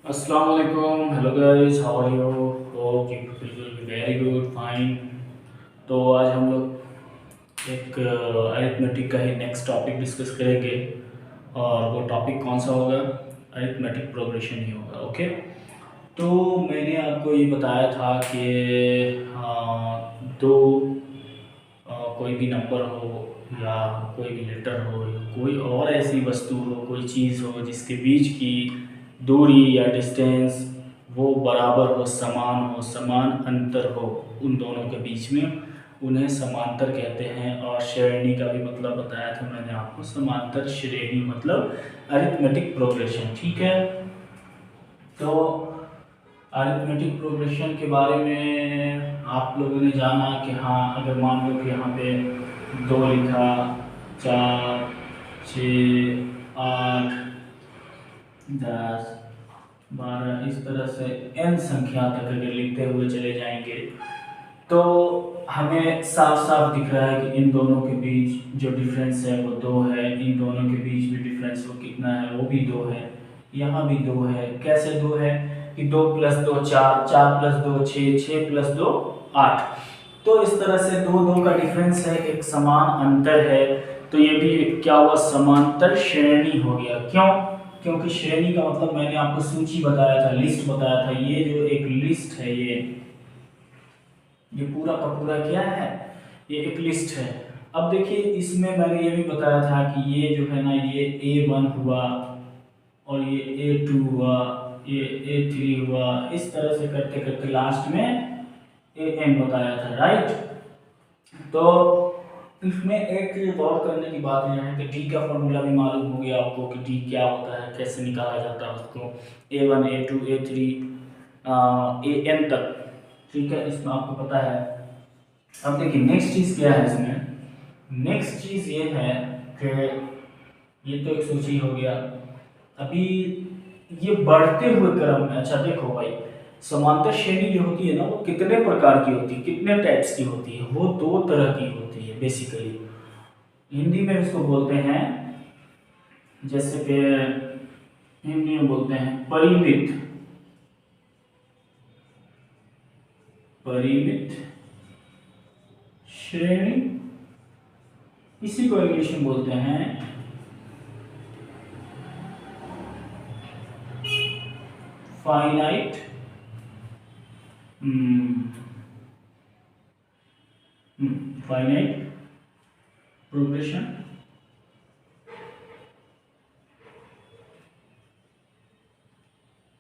अस्सलाम वालेकुम। Hello guys, how are you? Hope you will very good, fine. तो आज हम लोग एक अरिथमेटिक का ही नेक्स्ट टॉपिक डिस्कस करेंगे। और वो टॉपिक कौन सा होगा? अरिथमेटिक प्रोग्रेशन ही होगा। ओके। तो मैंने आपको ये बताया था कि दो कोई भी नंबर हो या कोई भी लेटर हो या कोई और ऐसी वस्तु हो, कोई चीज़ हो जिसके बीच की दूरी या डिस्टेंस वो बराबर हो, समान हो, समान अंतर हो उन दोनों के बीच में, उन्हें समांतर कहते हैं। और श्रेणी का भी मतलब बताया था मैंने आपको। समांतर श्रेणी मतलब अरिथमेटिक प्रोग्रेशन। ठीक है। तो अरिथमेटिक प्रोग्रेशन के बारे में आप लोगों ने जाना कि हाँ, अगर मान लो कि यहाँ पे दो लिखा, चार, छ, आठ, 10, 12, इस तरह से n संख्या तक अगर लिखते हुए चले जाएंगे तो हमें साफ साफ दिख रहा है कि इन दोनों के बीच जो डिफरेंस है वो 2 है। इन दोनों के बीच भी डिफरेंस वो कितना है? वो भी 2 है। यहाँ भी 2 है। कैसे 2 है कि 2 + 2 4, 4 + 2 6, 6 + 2 8। तो इस तरह से 2 का डिफरेंस है, एक समान अंतर है। तो ये भी क्या हुआ? समांतर श्रेणी हो गया। क्यों? क्योंकि श्रेणी का मतलब मैंने आपको सूची बताया था, लिस्ट बताया था। ये जो एक लिस्ट है, ये पूरा का पूरा क्या है? ये एक लिस्ट है। अब देखिए, इसमें मैंने ये भी बताया था कि ये जो है ना, ये A1 हुआ और ये A2 हुआ, ये A3 हुआ, इस तरह से करते करते लास्ट में AN बताया था, राइट। तो इसमें एक चीज गौर करने की बात यह है कि डी का फॉर्मूला भी मालूम हो गया आपको कि डी क्या होता है, कैसे निकाला जाता है उसको। A1 A2 A3 AN तक। ठीक है, इसमें आपको पता है। अब देखिए नेक्स्ट चीज क्या है इसमें। नेक्स्ट चीज ये है कि ये तो एक सूची हो गया। अभी ये बढ़ते हुए क्रम में, अच्छा देखो भाई, समांतर श्रेणी जो होती है ना, वो कितने प्रकार की होती है, कितने टाइप्स की होती है? वो 2 तरह की होती है बेसिकली। हिंदी में इसको बोलते हैं, जैसे कि हिंदी में बोलते हैं परिमित, परिमित श्रेणी। इसी को इंग्लिश में बोलते हैं फाइनाइट फाइनाइट प्रोग्रेशन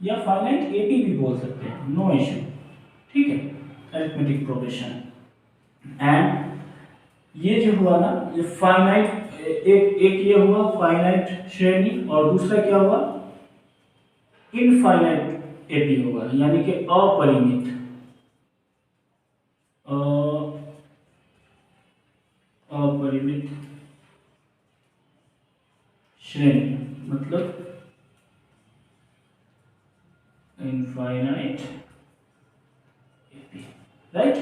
या फाइनाइट एपी भी बोल सकते हैं, नो इश्यू। ठीक है, अरिथमेटिक प्रोग्रेशन। एंड ये जो हुआ ना, ये फाइनाइट, एक एक ये हुआ फाइनाइट श्रेणी, और दूसरा क्या हुआ? इनफाइनाइट एपी होगा, यानी कि अपरिमित। अपरिमित श्रेणी मतलब इनफाइनाइट एपी, राइट।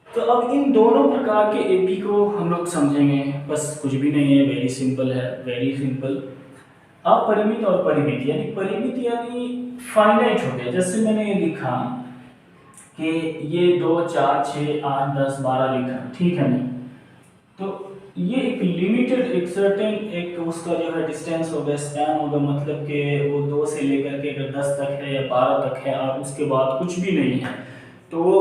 तो अब इन दोनों प्रकार के एपी को हम लोग समझेंगे। बस कुछ भी नहीं है, वेरी सिंपल है, वेरी सिंपल। अपरिमित और परिमित, यानी परिमित यानी फाइनाइट हो गया। जैसे मैंने ये लिखा कि ये 2 4 6 8 10 12 लिखा, ठीक है नहीं? तो ये एक लिमिटेड, एक सर्टेन, एक उसका जो है डिस्टेंस होगा, स्पैन होगा। मतलब कि वो 2 से लेकर के अगर 10 तक है या 12 तक है और उसके बाद कुछ भी नहीं है, तो वो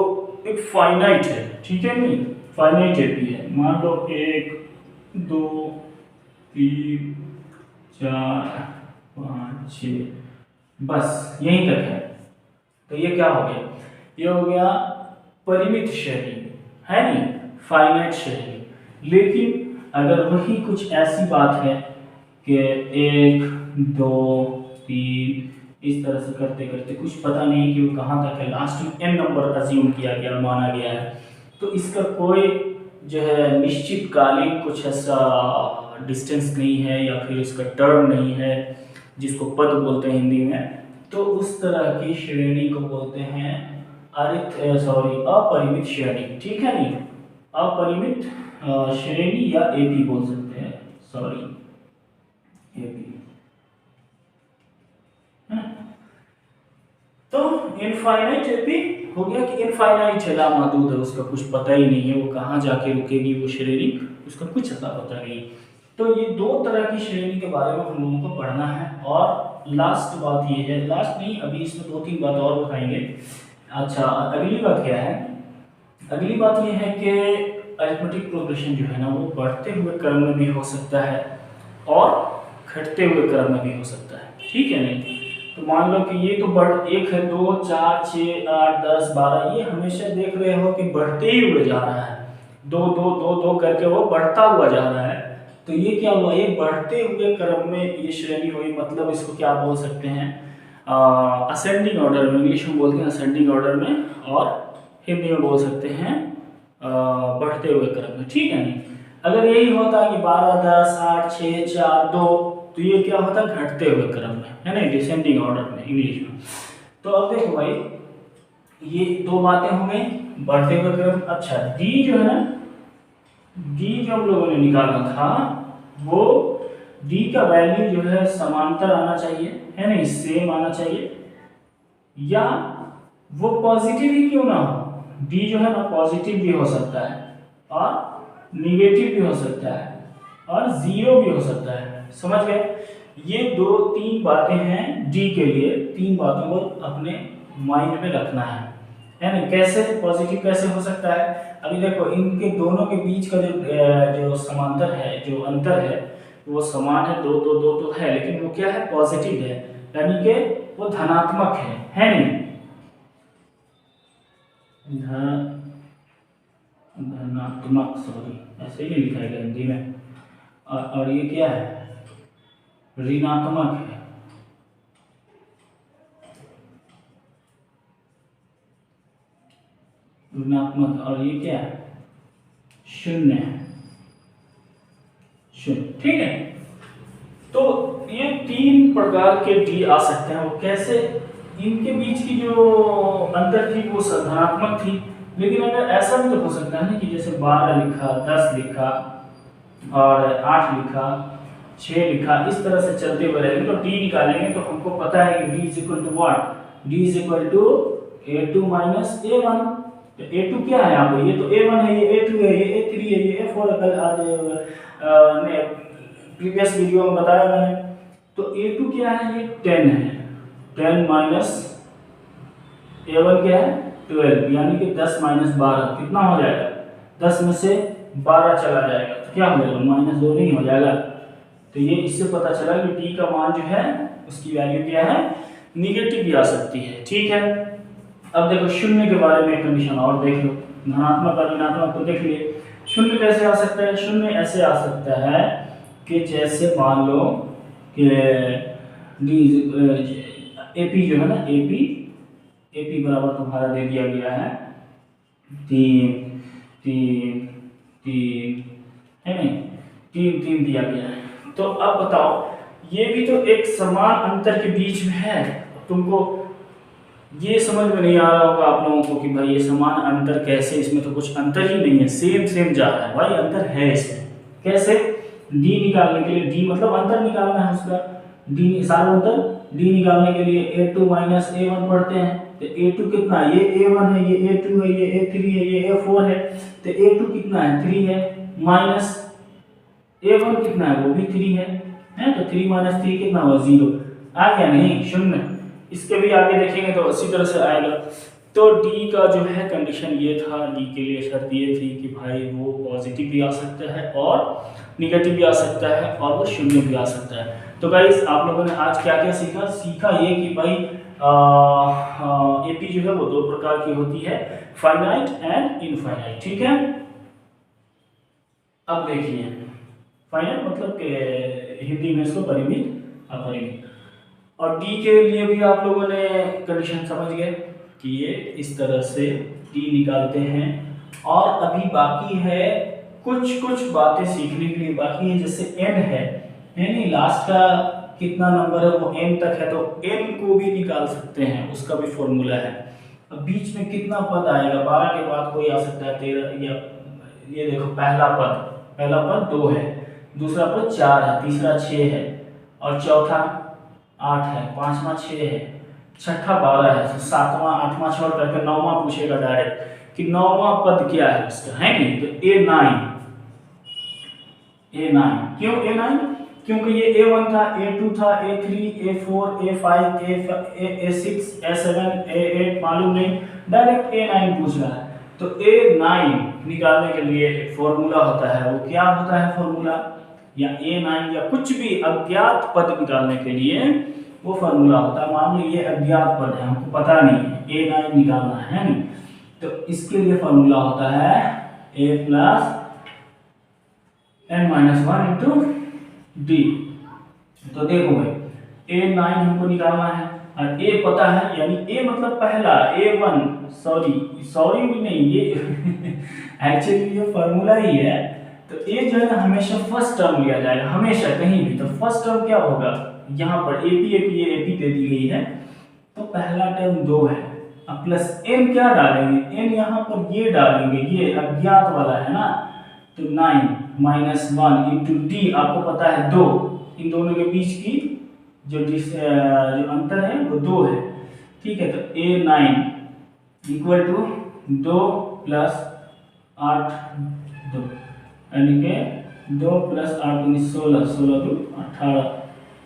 एक फाइनाइट है। ठीक है नहीं? फाइनाइट एपी है। मान लो 1 2 3 4 5 6, बस यहीं तक है। तो ये क्या हो गया? ये हो गया परिमित श्रेणी, है नहीं? फाइनाइट श्रेणी। लेकिन अगर वही कुछ ऐसी बात है कि 1 2 3, इस तरह से करते करते कुछ पता नहीं कि वो कहाँ तक है, लास्ट में n नंबर अज्यूम किया गया, माना गया है, तो इसका कोई जो है निश्चित कालिक कुछ ऐसा डिस्टेंस नहीं है या फिर इसका टर्म नहीं है, जिसको पद बोलते हैं हिंदी में। तो उस तरह की श्रेणी को बोलते हैं अपरिमित श्रेणी। ठीक है नहीं? अपरिमित श्रेणी या एपी बोल सकते हैं, सॉरी एपी, है ना? इनफाइनाइट एपी हो गया कि इनफाइनाइट है, लामहदूद है, उसका कुछ पता ही नहीं है, वो कहाँ जाके रुकेगी वो श्रेणी, उसका कुछ पता नहीं। तो ये दो तरह की श्रेणी के बारे में हम लोगों को पढ़ना है। और लास्ट बात ये है, लास्ट नहीं, अभी इसमें 2-3 बात और बताएंगे। अच्छा, अगली बात क्या है? अगली बात ये है कि अरिथमेटिक प्रोग्रेशन जो है ना, वो बढ़ते हुए क्रम में भी हो सकता है और घटते हुए क्रम में भी हो सकता है, ठीक है नहीं? तो मान लो कि ये तो बढ़ 1 है, 2, 4, 6, 8, 10, 12, ये हमेशा देख रहे हो कि बढ़ते ही हुए जा रहा है, 2 2 2 2 करके वो बढ़ता हुआ जा रहा है। तो ये क्या हुआ, ये बढ़ते हुए क्रम में ये श्रेणी हुई, मतलब इसको क्या बोल सकते हैं, असेंडिंग ऑर्डर में, इंग्लिश में बोलते हैं असेंडिंग ऑर्डर में, और हिंदी में बोल सकते हैं बढ़ते हुए क्रम में, ठीक है नहीं? अगर यही होता कि 12, 10, 8, 6, 4, 2, तो ये क्या होता, घटते हुए क्रम में, है ना, डिसेंडिंग ऑर्डर में इंग्लिश में। तो अब देखो भाई, ये दो बातें हो गई, बढ़ते हुए क्रम। अच्छा, डी जो है ना, डी जो हम लोगों ने निकाला था, वो डी का वैल्यू जो है समांतर आना चाहिए, है ना, सेम आना चाहिए, या वो पॉजिटिव ही क्यों ना हो, डी जो है ना पॉजिटिव भी हो सकता है और निगेटिव भी हो सकता है और जीरो भी हो सकता है, समझ गए? ये 2-3 बातें हैं डी के लिए, 3 बातों को अपने माइंड में रखना है ना? कैसे पॉजिटिव कैसे हो सकता है? अभी देखो, इनके दोनों के बीच का जो समांतर है, जो अंतर है, वो समान है, 2 2 2 तो है, लेकिन वो क्या है, पॉजिटिव है, यानी कि वो धनात्मक है नहीं? धनात्मक, सॉरी ऐसे ही लिखा है हिंदी में, और ये क्या है, ऋणात्मक है। ऋणात्मक, और ये क्या है, शून्य है, शून्य, ठीक है? तो ये 3 प्रकार के डी आ सकते हैं। वो कैसे? इनके बीच की जो अंतर थी वो धनात्मक थी, लेकिन अगर ऐसा भी तो हो सकता है ना कि जैसे 12 लिखा, 10 लिखा और 8 लिखा, 6 लिखा, इस तरह से चलते हुए रहेंगे तो डी निकालेंगे तो हमको पता है कि D is equal to what, D is equal to a2 minus a1। तो a2 क्या है यहाँ पे, ये तो a1 है, ये a2 है, ये a3 है, ये a4 है, कल आज प्रीवियस वीडियो में बताया मैंने। तो a2 क्या है, ये 10 है, 10 माइनस a1 क्या है, 12, यानी कि 10 माइनस 12 कितना हो जाएगा, 10 में से 12 चला जाएगा तो क्या हो जाएगा, -2 नहीं हो जाएगा। तो ये इससे पता चला कि डी का मान जो है उसकी वैल्यू क्या है, निगेटिव भी आ सकती है, ठीक है? अब देखो, शून्य के बारे में कंडीशन और देख लो, धनात्मक और ऋणात्मक तो देख लिए, शून्य कैसे आ सकता है? शून्य ऐसे आ सकता है कि जैसे मान लो कि एपी जो है ना, एपी बराबर तुम्हारा दे दिया गया है 3 3 3, है नहीं, 3 3 दिया गया है। तो अब बताओ, ये भी तो एक समान अंतर के बीच में है। तुमको ये समझ में नहीं आ रहा होगा आप लोगों को कि भाई ये समान अंतर कैसे, इसमें तो कुछ अंतर ही नहीं है, सेम जा रहा है। भाई अंतर है इसमें, कैसे? डी निकालने के लिए, डी मतलब अंतर निकालना है उसका, डी सार्वंतर, डी निकालने के लिए a2 माइनस a1 पढ़ते हैं। तो a2 कितना है, ये a1 है, ये a2 है, ये a3 है, ये a4 है। तो a2 कितना है, 3 है, माइनस a1 कितना है, वो भी 3 है। तो 3 माइनस 3 कितना हुआ, 0 आ गया, नहीं 0। इसके भी आगे देखेंगे तो इसी तरह से आएगा। तो डी का जो है कंडीशन ये था, डी के लिए शर्त ये थी कि भाई वो पॉजिटिव भी आ सकता है और निगेटिव भी आ सकता है और वो शून्य भी आ सकता है। तो गाइस, आप लोगों ने आज क्या क्या सीखा ये कि भाई एपी जो है वो 2 प्रकार की होती है, फाइनाइट एंड इनफाइनाइट, ठीक है? अब देखिए, फाइनाइट मतलब कि हिंदी में इसको परिमित, अपरिमित। और डी के लिए भी आप लोगों ने कंडीशन समझ गए कि ये इस तरह से डी निकालते हैं। और अभी बाकी है कुछ बातें सीखने के लिए बाकी है, जैसे एन है नहीं, लास्ट का कितना नंबर है वो एन तक है, तो एन को भी निकाल सकते हैं, उसका भी फॉर्मूला है। अब बीच में कितना पद आएगा, 12 के बाद कोई आ सकता है 13, या ये देखो पहला पद 2 है, दूसरा पद 4 है, तीसरा 6 है और चौथा 8 है, पांचवा 6 है। छठा 12 है, तो सातवां आठवां छोड़ करके नौवां पूछेगा डायरेक्ट कि नौवां पद क्या है उसका, है नहीं? तो A9, A9 क्यों A9? क्योंकि ये A1 था, A2 था, A3, A4, A5, A6, A7, A8 मालूम नहीं, डायरेक्ट A9 पूछ रहा है। तो A9 निकालने के लिए एक फॉर्मूला होता है, वो क्या होता है फॉर्मूला, या A9 या कुछ भी अज्ञात पद निकालने के लिए वो फॉर्मूला होता है। मान लो ये अज्ञात पद है, हमको पता नहीं है, A9 निकालना है नहीं, तो इसके लिए फॉर्मूला होता है A plus n-1 into D. तो देखो भाई A9 हमको निकालना है और A पता है, यानी A मतलब पहला A1, सॉरी भी नहीं, ये एक्चुअली ये फॉर्मूला ही है। तो A जो है ना हमेशा फर्स्ट टर्म लिया जाएगा, हमेशा कहीं भी। तो फर्स्ट टर्म क्या होगा, यहाँ पर AP दे दी गई है, तो पहला टर्म 2 है, अब प्लस n क्या डालेंगे, n यहाँ पर ये डालेंगे, ये अज्ञात वाला है ना, तो 9 माइनस 1 इंटू डी, आपको पता है 2, इन दोनों के बीच की जो अंतर है वो 2 है, ठीक है। तो A9 इक्वल टू 2 प्लस 8 2, यानी कि 2 प्लस 8 यानी 16, 16 2 18,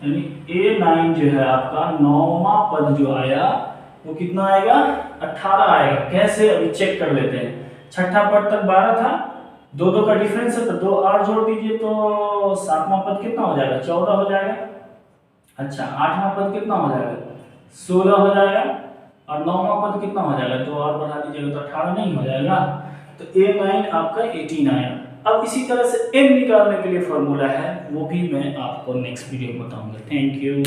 यानी A9 जो है आपका नौवां पद जो आया वो कितना आएगा, 18 आएगा। कैसे, अभी चेक कर लेते हैं। छठा पद तक 12 था, 2 का डिफरेंस है, तो 2 और जोड़ दीजिए तो सातवां पद कितना हो जाएगा, 14 हो जाएगा। अच्छा, आठवां पद कितना हो जाएगा, 16 हो जाएगा, और नौवां पद कितना हो जाएगा, 2 और बढ़ा दीजिएगा तो 18 नहीं हो जाएगा। तो A9 आपका 18 आया। अब इसी तरह से n निकालने के लिए फॉर्मूला है, वो भी मैं आपको नेक्स्ट वीडियो में बताऊंगा। Thank you.